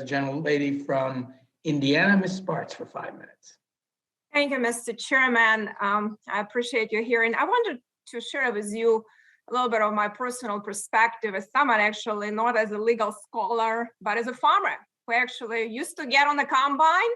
gentlelady from Indiana, Ms. Spartz, for 5 minutes. Thank you, Mr. Chairman. I appreciate your hearing. I wanted to share with you a little bit of my personal perspective as someone actually not as a legal scholar, but as a farmer who actually used to get on the combine,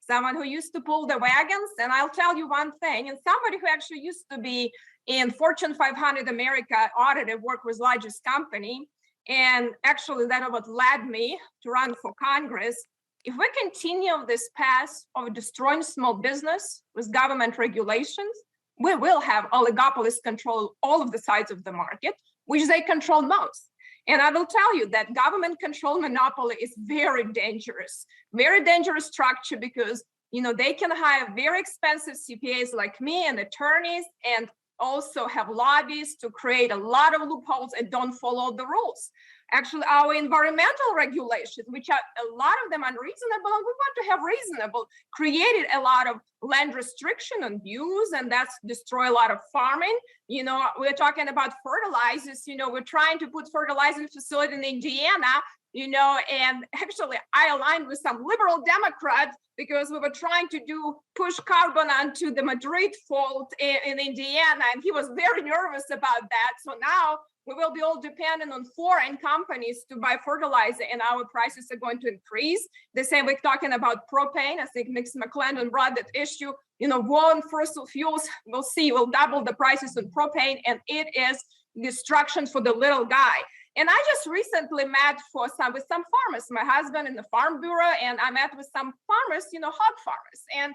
someone who used to pull the wagons. And I'll tell you one thing, and somebody who actually used to be in Fortune 500 America audited, work with largest company. And actually that what led me to run for Congress. If we continue this path of destroying small business with government regulations, we will have oligopolies control all of the sides of the market, which they control most. And I will tell you that government control monopoly is very dangerous structure because they can hire very expensive CPAs like me and attorneys and also have lobbies to create a lot of loopholes and don't follow the rules. Actually, our environmental regulations, which are a lot of them unreasonable, and we want to have reasonable, created a lot of land restriction on use, and that's destroy a lot of farming. We're talking about fertilizers. We're trying to put fertilizer facility in Indiana, and actually I aligned with some liberal Democrats because we were trying to push carbon onto the Madrid fault in Indiana, and he was very nervous about that. So now we will be all dependent on foreign companies to buy fertilizer, and our prices are going to increase. The same we're talking about propane. I think Mr. McClendon brought that issue. War on fossil fuels, we'll see, will double the prices on propane, and it is destruction for the little guy. And I just recently met with some farmers, my husband in the Farm Bureau, and I met with some farmers, hog farmers. And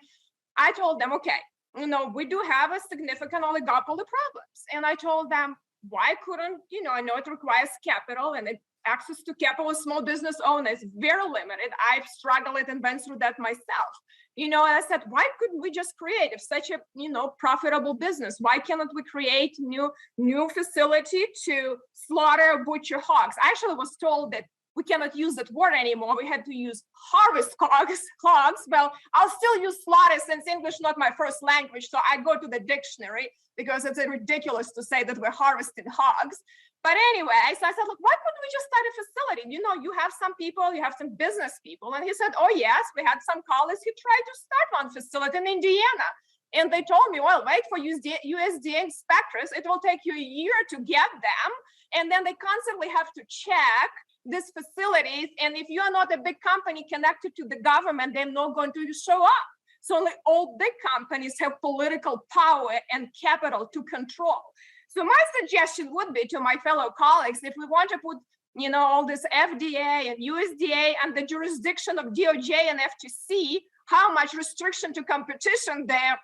I told them, okay, we do have a significant oligopoly problems. And I told them, why couldn't, I know it requires capital and access to capital of small business owners is very limited. I've struggled and went through that myself. And I said, why couldn't we just create such a, profitable business? Why cannot we create new facility to slaughter, butcher hogs? I actually was told that we cannot use that word anymore. We had to use harvest hogs. Well, I'll still use slaughter since English not my first language. So I go to the dictionary because it's ridiculous to say that we're harvesting hogs. But anyway, so I said, look, why couldn't we just start a facility? You have some people, you have some business people. And he said, oh yes, we had some colleagues who tried to start one facility in Indiana. And they told me, well, wait for USDA inspectors. It will take you a year to get them. And then they constantly have to check these facilities. And if you are not a big company connected to the government, they're not going to show up. So only all big companies have political power and capital to control. So my suggestion would be to my fellow colleagues, if we want to put, all this FDA and USDA and the jurisdiction of DOJ and FTC, how much restriction to competition they're,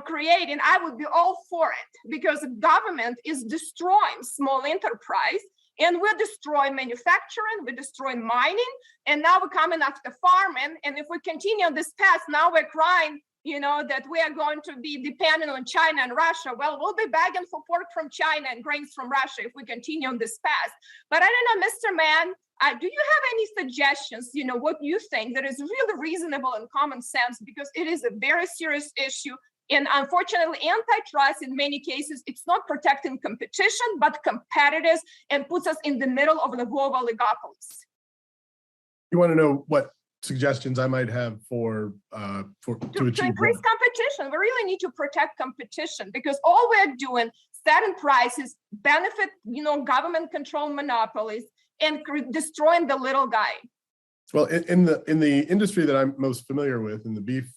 creating, I would be all for it because the government is destroying small enterprise. And we're destroying manufacturing, we're destroying mining, and now we're coming after farming. And if we continue on this path, now we're crying, that we are going to be dependent on China and Russia. Well, we'll be begging for pork from China and grains from Russia if we continue on this path. But I don't know, Mr. Mann, do you have any suggestions, what you think that is really reasonable and common sense? Because it is a very serious issue. And unfortunately, antitrust, in many cases, it's not protecting competition, but competitors, and puts us in the middle of the global oligopolies. You want to know what suggestions I might have to achieve increase competition? We really need to protect competition because all we're doing, setting prices, benefit, government controlled monopolies, and destroying the little guy. Well, in the industry that I'm most familiar with, in the beef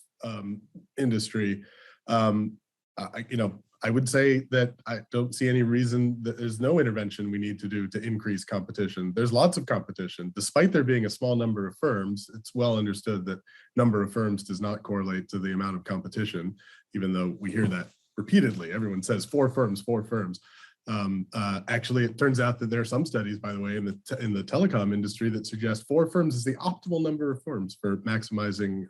industry, I would say that I don't see any reason that there's no intervention we need to do to increase competition. There's lots of competition. Despite there being a small number of firms, it's well understood that number of firms does not correlate to the amount of competition, even though we hear that repeatedly. Everyone says 4 firms, 4 firms. Actually, it turns out that there are some studies, by the way, in the telecom industry that suggest 4 firms is the optimal number of firms for maximizing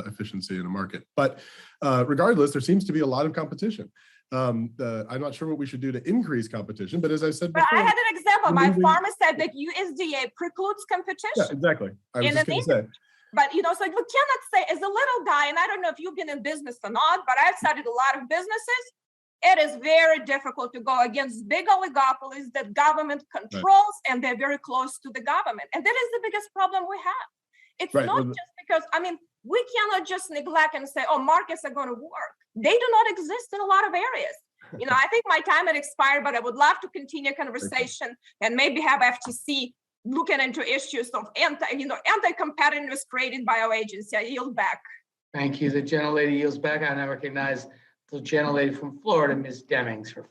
efficiency in a market. But regardless, there seems to be a lot of competition. I'm not sure what we should do to increase competition, but as I said before, I had an example. My farmer said that USDA precludes competition. Yeah, exactly. I was just going to say. But, so we cannot say, as a little guy, and I don't know if you've been in business or not, but I've studied a lot of businesses. It is very difficult to go against big oligopolies that government controls, right, and they're very close to the government. And that is the biggest problem we have. It's Right, not well, just because, I mean, we cannot just neglect and say, oh, markets are going to work. They do not exist in a lot of areas. You know, I think my time had expired, but I would love to continue conversation and maybe have FTC looking into issues of anti-competitiveness created by our agency. I yield back. Thank you. The gentlelady yields back. I now recognize the gentlelady from Florida, Ms. Demings, for 5